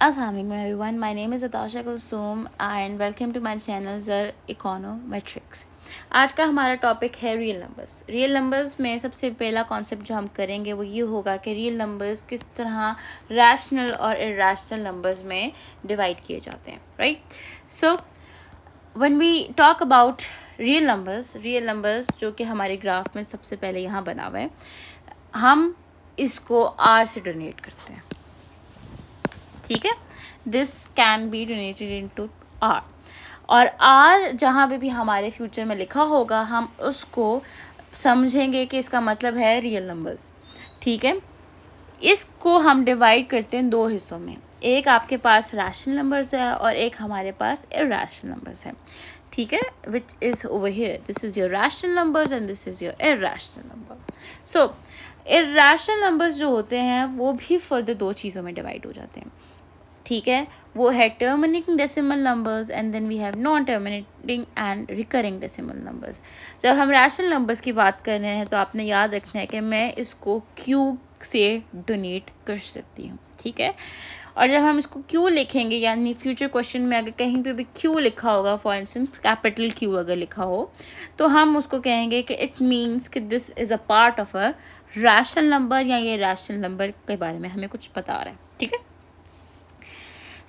Assalamualaikum everyone, my name is Atasha Kulsoom and welcome to my channel Zar Econometrics। आज का हमारा topic है real numbers. Real numbers में सबसे पहला कॉन्सेप्ट जो हम करेंगे वो ये होगा कि रियल नंबर्स किस तरह रैशनल और इरैशनल नंबर्स में डिवाइड किए जाते हैं, right. So when we talk about real numbers जो कि हमारे ग्राफ में सबसे पहले यहाँ बना हुआ है, हम इसको आर से डोनेट करते हैं, ठीक है। This can be donated into R, और आर जहाँ पे भी हमारे फ्यूचर में लिखा होगा हम उसको समझेंगे कि इसका मतलब है रियल नंबर्स, ठीक है। इसको हम डिवाइड करते हैं दो हिस्सों में, एक आपके पास रैशनल नंबर्स है और एक हमारे पास इरैशनल नंबर्स है, ठीक है, which is over here. This is your rational numbers and this is your irrational number. So irrational numbers जो होते हैं वो भी फर्दर दो चीज़ों में डिवाइड हो जाते हैं, ठीक है। वो है terminating decimal numbers and then we have non terminating and recurring decimal numbers. जब हम रैशनल नंबर्स की बात कर रहे हैं तो आपने याद रखना है कि मैं इसको क्यू से डोनेट कर सकती हूँ, ठीक है। और जब हम इसको क्यू लिखेंगे, यानी फ्यूचर क्वेश्चन में अगर कहीं पे भी क्यू लिखा होगा, फॉर इंस्टेंस कैपिटल क्यू अगर लिखा हो, तो हम उसको कहेंगे कि इट मीन्स कि this is a part of a rational number, या ये रैशनल नंबर के बारे में हमें कुछ बता रहा है, ठीक है।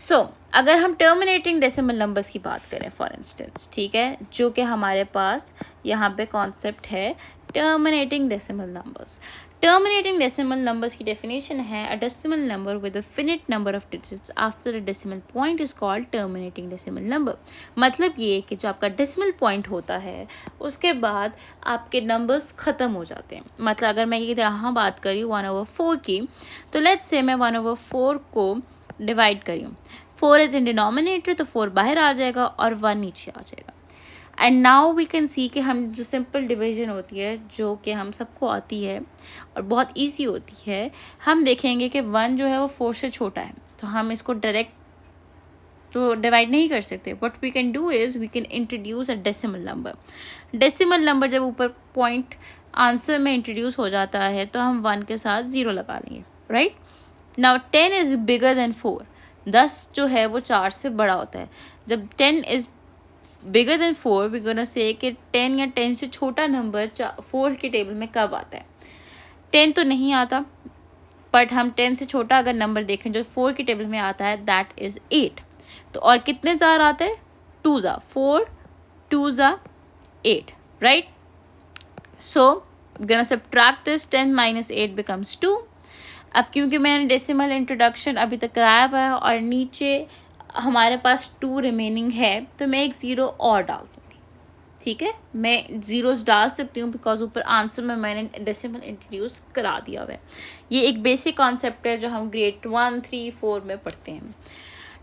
सो अगर हम टर्मिनेटिंग डेसिमल नंबर्स की बात करें फॉर इंस्टेंस, ठीक है, जो कि हमारे पास यहाँ पे कॉन्सेप्ट है terminating decimal numbers. Terminating decimal numbers की डेफिनेशन है अ decimal number with a finite number of digits after a decimal point is called terminating decimal number. मतलब ये कि जो आपका डेसिमल पॉइंट होता है उसके बाद आपके नंबर्स ख़त्म हो जाते हैं। मतलब अगर मैं ये यहाँ बात करी 1/4 की, तो लेट्स से मैं 1/4 को डिवाइड करी, 4 इज इन डिनोमिनेटर तो 4 बाहर आ जाएगा और 1 नीचे आ जाएगा। And now we can see कि हम जो सिंपल डिवीजन होती है जो कि हम सबको आती है और बहुत इजी होती है, हम देखेंगे कि 1 जो है वो 4 से छोटा है, तो हम इसको डायरेक्ट तो डिवाइड नहीं कर सकते। What we can do is we can introduce a decimal number. Decimal number जब ऊपर पॉइंट आंसर में इंट्रोड्यूस हो जाता है तो हम 1 के साथ 0 लगा लेंगे, right. Now 10 is bigger than 4, 10 जो है वो 4 से बड़ा होता है। जब 10 is bigger than 4 we gonna say कि 10 या 10 से छोटा नंबर 4 के टेबल में कब आता है। 10 तो नहीं आता, बट हम 10 से छोटा अगर नंबर देखें जो 4 के टेबल में आता है दैट इज़ 8। तो और कितने ज़ार आते हैं, 2 ज़ा 4, 2 ज़ा 8, right. So gonna subtract this, 10 minus 8 becomes 2। अब क्योंकि मैंने डेसिमल इंट्रोडक्शन अभी तक कराया हुआ है और नीचे हमारे पास 2 रिमेनिंग है, तो मैं एक 0 और डाल दूँगी, ठीक है। मैं ज़ीरोस डाल सकती हूँ बिकॉज ऊपर आंसर में मैंने डेसिमल इंट्रोड्यूस करा दिया हुआ है। ये एक बेसिक कॉन्सेप्ट है जो हम ग्रेड 1, 3, 4 में पढ़ते हैं।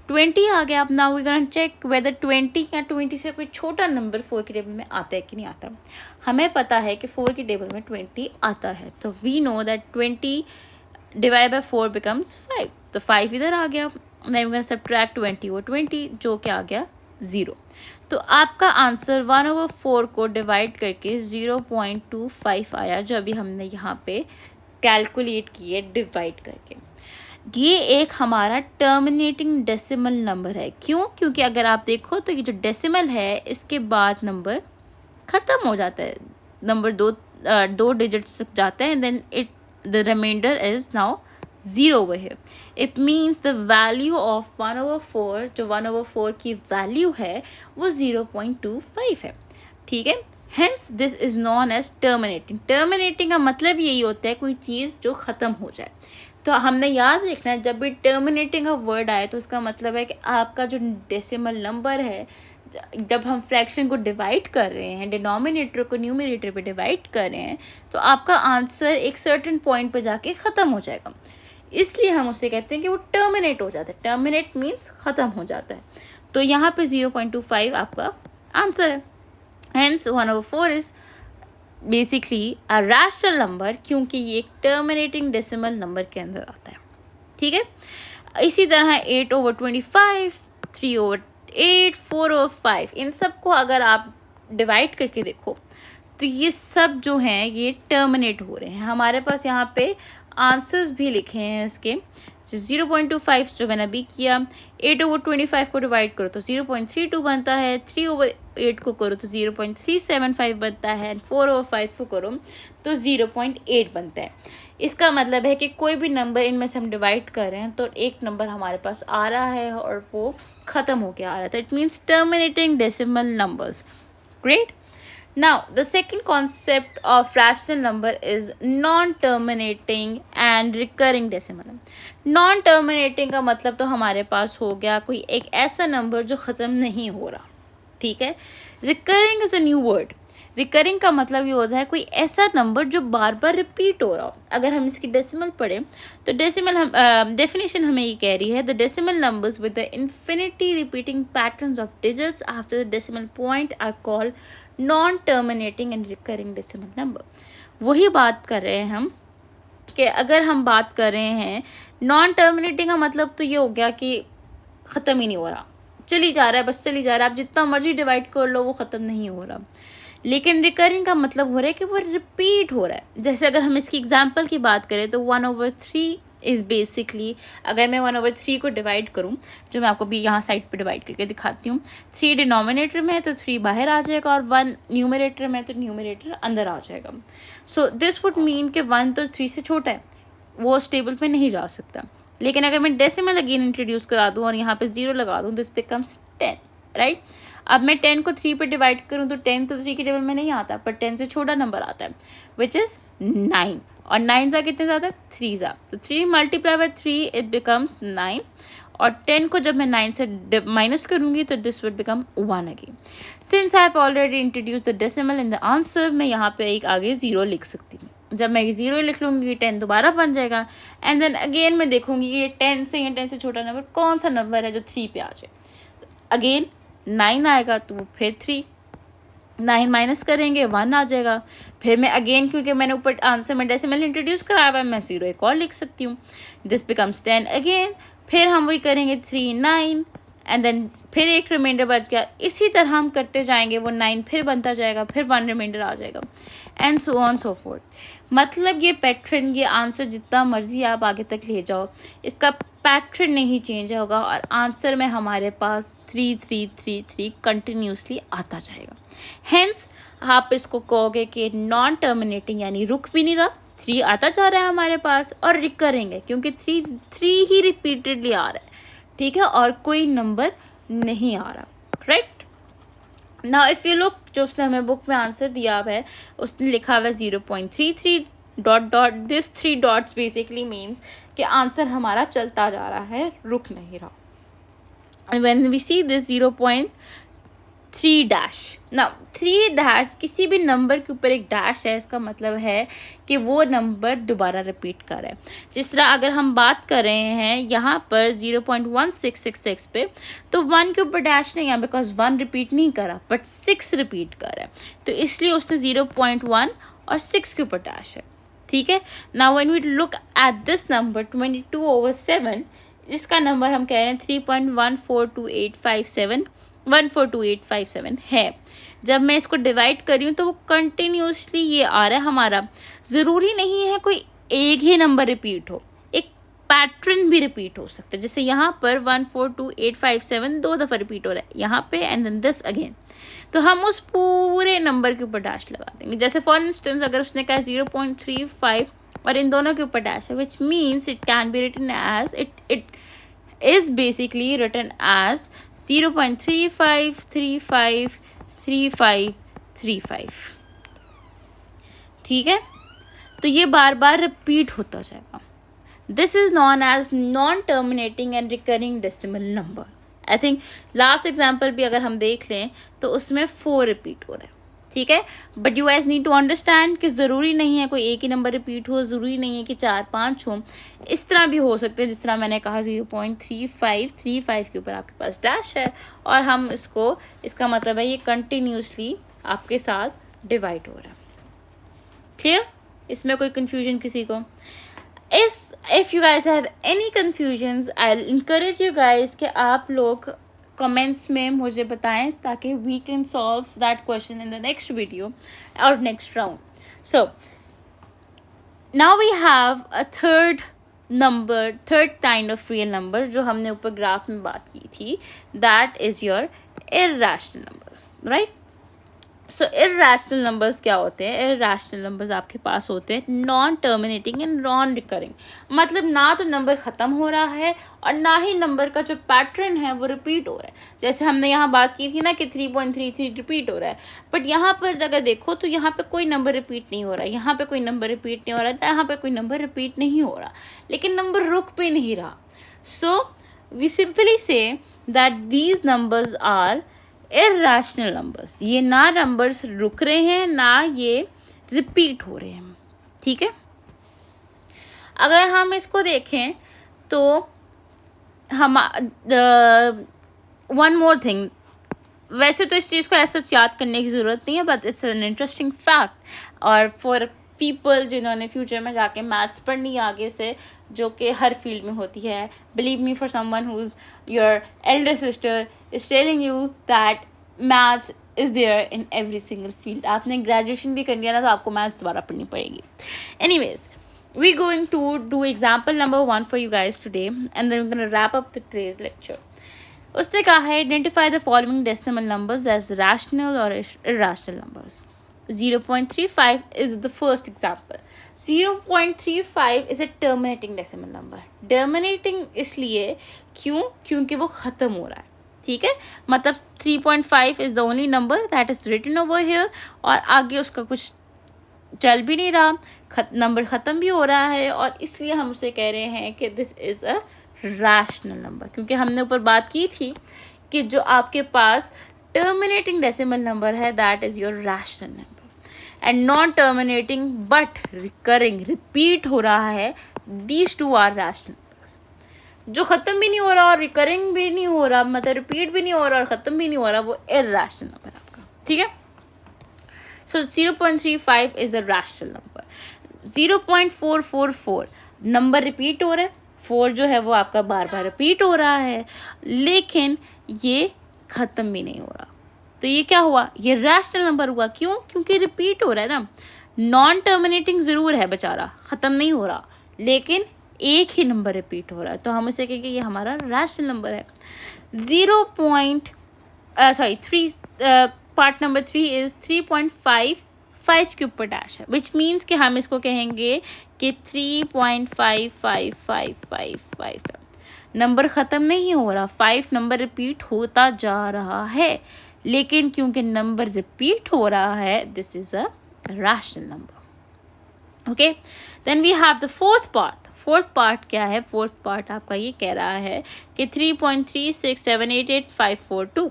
20 आ गया। अब now we gonna check whether 20 या 20 से कोई छोटा नंबर 4 के टेबल में आता है कि नहीं आता। हमें पता है कि 4 के टेबल में 20 आता है, तो we know that 20 divide by 4 becomes 5, तो 5 इधर आ गया। मैं सब्ट्रैक्ट 20 और 20 जो कि आ गया 0। तो आपका आंसर 1/4 को डिवाइड करके 0.25 आया, जो अभी हमने यहाँ पे कैलकुलेट किए डिवाइड करके। ये एक हमारा टर्मिनेटिंग डेसिमल नंबर है। क्यों? क्योंकि अगर आप देखो तो ये जो डेसिमल है इसके बाद नंबर ख़त्म हो जाता है, नंबर दो डिजिट्स जाते हैं, then the remainder is now 0 over here. It means the value of 1/4, जो 1/4 की वैल्यू है वो 0.25 है, ठीक है। Hence this is known as terminating। terminating का मतलब यही होता है कोई चीज़ जो ख़त्म हो जाए। तो हमने याद रखना है जब भी टर्मिनेटिंग का वर्ड आए तो उसका मतलब है कि आपका जो डेसिमल नंबर है, जब हम फ्रैक्शन को डिवाइड कर रहे हैं, डिनोमिनेटर को न्यूमरेटर पे डिवाइड कर रहे हैं, तो आपका आंसर एक सर्टेन पॉइंट पे जाके ख़त्म हो जाएगा। इसलिए हम उसे कहते हैं कि वो टर्मिनेट हो जाता है। टर्मिनेट मीन्स ख़त्म हो जाता है। तो यहाँ पे 0.25 आपका आंसर है। Hence 1/4 is basically a rational number, क्योंकि ये एक टर्मिनेटिंग डेसिमल नंबर के अंदर आता है, ठीक है। इसी तरह 8/25, 3/8, 4/5, इन सब को अगर आप डिवाइड करके देखो तो ये सब जो हैं ये टर्मिनेट हो रहे हैं। हमारे पास यहाँ पे आंसर्स भी लिखे हैं इसके, 0.25 जो मैंने अभी किया, 8/25 को डिवाइड करो तो 0.32 बनता है, 3/8 को करो तो 0.375 बनता है, 4/5 को करो तो 0.8 बनता है। इसका मतलब है कि कोई भी नंबर इनमें से हम डिवाइड कर रहे हैं तो एक नंबर हमारे पास आ रहा है और वो ख़त्म होके आ रहा है, तो it means terminating decimal numbers. Great. Now, the second concept of rational number is non-terminating and recurring decimal. Non-terminating का मतलब तो हमारे पास हो गया कोई एक ऐसा नंबर जो ख़त्म नहीं हो रहा, ठीक है। Recurring is a new word. Recurring का मतलब ये होता है कोई ऐसा नंबर जो बार बार रिपीट हो रहा हो। अगर हम इसकी डेसिमल पढ़ें तो डेसिमल हम डेफिनेशन हमें ये कह रही है, the decimal numbers with the infinity repeating patterns of digits after the decimal point are called non terminating and recurring decimal number. वही बात कर रहे हैं हम कि अगर हम बात कर रहे हैं नॉन टर्मिनेटिंग का मतलब तो ये हो गया कि ख़त्म ही नहीं हो रहा, चली जा रहा है, बस चली जा रहा है, आप जितना मर्जी डिवाइड कर लो वो ख़त्म नहीं हो रहा। लेकिन रिकरिंग का मतलब हो रहा है कि वो रिपीट हो रहा है। जैसे अगर हम इसकी एग्जांपल की बात करें तो 1/3 इज़ बेसिकली, अगर मैं 1/3 को डिवाइड करूं, जो मैं आपको भी यहाँ साइड पे डिवाइड करके दिखाती हूँ, 3 डिनोमिनेटर में है तो 3 बाहर आ जाएगा और 1 न्यूमरेटर में तो न्यूमरेटर अंदर आ जाएगा। सो दिस वुड मीन कि 1 तो 3 से छोटा है, वो उस टेबल पे नहीं जा सकता। लेकिन अगर मैं डेसिमल अगेन इंट्रोड्यूस करा दूँ और यहाँ पे 0 लगा दूँ, दिस बिकम्स 10, राइट। अब मैं 10 को 3 पे डिवाइड करूँ तो 10 तो 3 के टेबल में नहीं आता, पर 10 से छोटा नंबर आता है विच इज़ 9, और 9 ज़ा कितने ज़्यादा, 3 ज़ा, तो 3 मल्टीप्लाई बाय 3 इट बिकम्स 9, और 10 को जब मैं 9 से माइनस करूँगी तो this will become 1 again. Since I have already introduce the decimal in the answer, मैं यहाँ पे एक आगे 0 लिख सकती हूँ। जब मैं 0 लिख लूँगी 10 दोबारा बन जाएगा, एंड देन अगेन मैं देखूँगी ये 10 से या 10 से छोटा नंबर कौन सा नंबर है जो 3 पे आ जाए। अगेन 9 आएगा तो फिर 3, 9 माइनस करेंगे 1 आ जाएगा। फिर मैं अगेन, क्योंकि मैंने ऊपर आंसर में डेसिमल इंट्रोड्यूस कराया हुआ है, मैं 0 एक और लिख सकती हूँ, दिस बिकम्स 10 अगेन। फिर हम वही करेंगे 3, 9 एंड देन फिर एक रिमाइंडर बच गया। इसी तरह हम करते जाएंगे, वो 9 फिर बनता जाएगा, फिर 1 रिमाइंडर आ जाएगा, and so on so fourth. मतलब ये पैटर्न, ये आंसर जितना मर्जी आप आगे तक ले जाओ, इसका पैटर्न नहीं चेंज होगा और आंसर में हमारे पास 3 3 3 3 कंटिन्यूसली आता जाएगा। हेंस आप इसको कहोगे कि नॉन टर्मिनेटिंग, यानी रुक भी नहीं रहा, 3 आता जा रहा है हमारे पास, और रिकरिंग है क्योंकि 3 ही रिपीटेडली आ रहा है, ठीक है, और कोई नंबर नहीं आ रहा, right. Now if you look, जो उसने हमें बुक में आंसर दिया हुआ है, उसने लिखा हुआ है 0.33 dot dot, this 3 dots basically means कि आंसर हमारा चलता जा रहा है, रुक नहीं रहा। And when we see this 0.3 dash, ना 3 डैश, किसी भी नंबर के ऊपर एक डैश है, इसका मतलब है कि वो नंबर दोबारा रिपीट कर रहा है। जिस तरह अगर हम बात कर रहे हैं यहाँ पर 0.1666 पे, तो 1 के ऊपर डैश नहीं है बिकॉज 1 रिपीट नहीं करा, बट 6 रिपीट कर रहा है, तो इसलिए उसने 0.1 और 6 के ऊपर डैश है, ठीक है। Now when we look at this number 22/7, जिसका नंबर हम कह रहे हैं 3.142857 है, जब मैं इसको डिवाइड कर रही हूँ तो वो कंटिन्यूसली ये आ रहा है हमारा। ज़रूरी नहीं है कोई एक ही नंबर रिपीट हो, एक पैटर्न भी रिपीट हो सकता है। जैसे यहाँ पर 142857 2 दफ़ा रिपीट हो रहा है यहाँ पे, एंड देन दिस अगेन, तो हम उस पूरे नंबर के ऊपर डैश लगा देंगे। जैसे फॉर इंस्टेंस अगर उसने कहा 0.35 और इन दोनों के ऊपर डैश है, which means it can be written as, it is basically written as 0.35353535, ठीक है। तो ये बार बार रिपीट होता जाएगा। This is non as non terminating and recurring decimal number. I think last example भी अगर हम देख लें तो उसमें 4 रिपीट हो रहा है, ठीक है। But you guys need to understand कि ज़रूरी नहीं है कोई एक ही नंबर रिपीट हो, ज़रूरी नहीं है कि 4-5 हो, इस तरह भी हो सकते हैं। जिस तरह मैंने कहा 0.3535 के ऊपर आपके पास डैश है और हम इसको, इसका मतलब है ये कंटिन्यूसली आपके साथ डिवाइड हो रहा है। क्लियर? इसमें कोई कन्फ्यूजन किसी को? If you guys have any confusions, I'll encourage you guys कि आप लोग comments में मुझे बताएं ताकि we can solve that question in the next video or next round. So now we have a third number, third kind of real number जो हमने ऊपर ग्राफ में बात की थी, that is your irrational numbers, right. So irrational numbers क्या होते हैं? इर्रेशनल नंबर्स आपके पास होते हैं non terminating and non recurring, मतलब ना तो नंबर ख़त्म हो रहा है और ना ही नंबर का जो पैटर्न है वो रिपीट हो रहा है। जैसे हमने यहाँ बात की थी ना कि 3.33 रिपीट हो रहा है, बट यहाँ पर अगर देखो तो यहाँ पे कोई नंबर रिपीट नहीं हो रहा है, यहाँ पे कोई नंबर रिपीट नहीं हो रहा है, यहाँ पे कोई नंबर रिपीट नहीं हो रहा, लेकिन नंबर रुक भी नहीं रहा। So we simply say that these numbers are irrational numbers. ये ना नंबर्स रुक रहे हैं ना ये रिपीट हो रहे हैं, ठीक है। अगर हम इसको देखें तो हम वन मोर थिंग, वैसे तो इस चीज़ को ऐसा याद करने की ज़रूरत नहीं है, but it's an interesting fact. और फॉर पीपल जिन्होंने फ्यूचर में जाके मैथ्स पढ़नी आगे से, जो कि हर फील्ड में होती है, believe me, for someone who is your elder sister is telling you that maths is there in every single field. आपने ग्रेजुएशन भी करनी है ना तो आपको मैथ्स दोबारा पढ़नी पड़ेगी। Anyways, we're going to do example number 1 for you guys today, and then we're going to wrap up the today's lecture. उसने कहा है identify the following decimal numbers as rational or irrational numbers. 0.35 is the first example. 0.35 is a terminating decimal number. Terminating इसलिए क्यों? क्योंकि वो ख़त्म हो रहा है, ठीक है। मतलब 3.5 is the only number that is written over here, और आगे उसका कुछ चल भी नहीं रहा, नंबर ख़त्म भी हो रहा है, और इसलिए हम उसे कह रहे हैं कि this is a rational number. क्योंकि हमने ऊपर बात की थी कि जो आपके पास टर्मिनेटिंग डेसिमल नंबर है that is your rational number, and non terminating but recurring, repeat हो रहा है, these two are rational numbers. जो ख़त्म भी नहीं हो रहा और रिकरिंग भी नहीं हो रहा, मतलब रिपीट भी नहीं हो रहा और ख़त्म भी नहीं हो रहा, वो इर्रेशनल नंबर आपका, ठीक है। So 0.35 is a rational number. 0.444 number repeat हो रहा है, 4 जो है वो आपका बार बार रिपीट हो रहा है, लेकिन ये ख़त्म भी नहीं हो रहा। तो ये क्या हुआ? ये रैशनल नंबर हुआ। क्यों? क्योंकि रिपीट हो रहा है ना। नॉन टर्मिनेटिंग ज़रूर है बेचारा, ख़त्म नहीं हो रहा, लेकिन एक ही नंबर रिपीट हो रहा है, तो हम इसे कहेंगे ये हमारा रैशनल नंबर है। 3 पार्ट नंबर 3 इज़ 3.55 के ऊपर डैश है, विच मीन्स कि हम इसको कहेंगे कि 3.5555 नंबर ख़त्म नहीं हो रहा, 5 नंबर रिपीट होता जा रहा है, लेकिन क्योंकि नंबर रिपीट हो रहा है, this is a rational number. Okay, then we have the fourth part. Fourth part क्या है? फोर्थ पार्ट आपका ये कह रहा है कि 3.36788542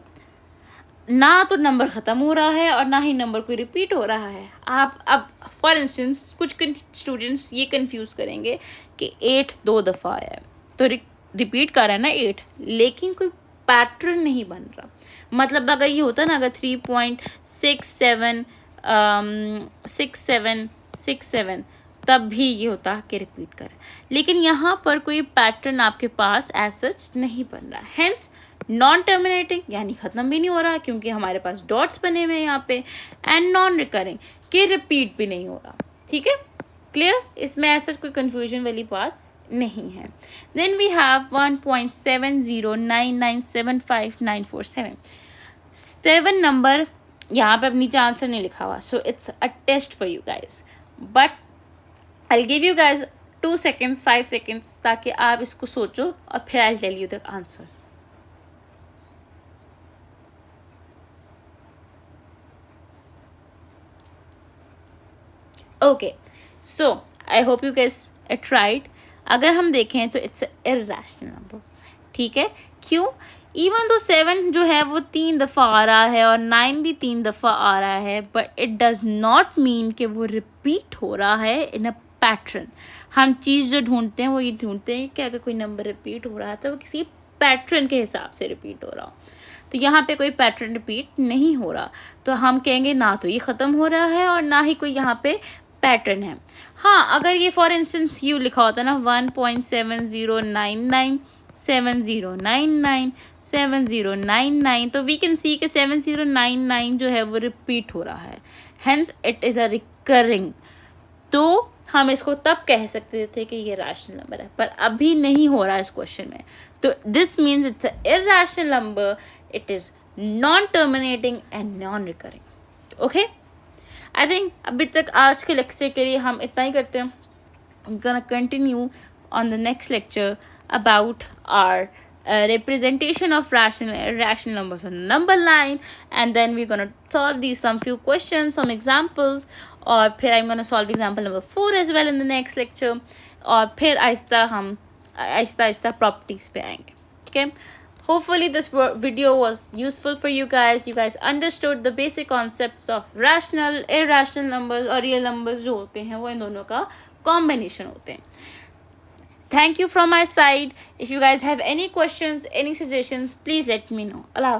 ना तो नंबर ख़त्म हो रहा है और ना ही नंबर कोई रिपीट हो रहा है। आप अब फॉर इंस्टेंस कुछ स्टूडेंट्स ये कंफ्यूज करेंगे कि 8 2 दफ़ा आया है तो रिपीट कर रहा है ना 8, लेकिन कोई पैटर्न नहीं बन रहा। मतलब अगर ये होता ना, अगर 3.6767 तब भी ये होता कि रिपीट कर, लेकिन यहाँ पर कोई पैटर्न आपके पास एज सच नहीं बन रहा, हेंस नॉन टर्मिनेटिंग यानी ख़त्म भी नहीं हो रहा क्योंकि हमारे पास डॉट्स बने हुए हैं यहाँ पे, एंड नॉन रिकरिंग कि रिपीट भी नहीं हो रहा, ठीक है, क्लियर। इसमें ऐसा कोई कन्फ्यूजन वाली बात नहीं है। देन वी हैव 1.709975947 7 नंबर यहाँ पे अब नीचे आंसर नहीं लिखा हुआ, so it's a test for you guys, but I give you guys 2 seconds 5 seconds ताकि आप इसको सोचो और फिर I tell you the answer. Okay, so I hope you guys tried. अगर हम देखें तो इट्स इर्रेशनल नंबर, ठीक है। क्यों? इवन दो 7 जो है वो 3 दफ़ा आ रहा है और 9 भी 3 दफ़ा आ रहा है, but it does not mean कि वो रिपीट हो रहा है इन अ पैटर्न। हम चीज़ जो ढूंढते हैं वो ये ढूंढते हैं कि अगर कोई नंबर रिपीट हो रहा है तो वो किसी पैटर्न के हिसाब से रिपीट हो रहा हो, तो यहाँ पे कोई पैटर्न रिपीट नहीं हो रहा, तो हम कहेंगे ना तो ये ख़त्म हो रहा है और ना ही कोई यहाँ पे पैटर्न है। हाँ, अगर ये फॉर इंस्टेंस यू लिखा होता ना 1.70997099 तो वी कैन सी कि 7099 जो है वो रिपीट हो रहा है, hence it is a recurring तो हम इसको तब कह सकते थे कि ये रैशनल नंबर है, पर अभी नहीं हो रहा इस क्वेश्चन में। तो this means it's a irrational number, it is non terminating and non recurring. Okay, I think अभी तक आज के लेक्चर के लिए हम इतना ही करते हैं। I'm gonna continue on the next lecture about our representation of rational irrational numbers on the number line, and then we're gonna solve these some few questions, some examples, और फिर I'm gonna solve example number 4 as well in the next lecture, और फिर Aahista Aahista properties पे आएंगे। Okay, hopefully this video was useful for you guys. You guys understood the basic concepts of rational, irrational numbers और real numbers जो होते हैं वो इन दोनों का combination होते हैं। Thank you from my side. If you guys have any questions, any suggestions, please let me know. Allah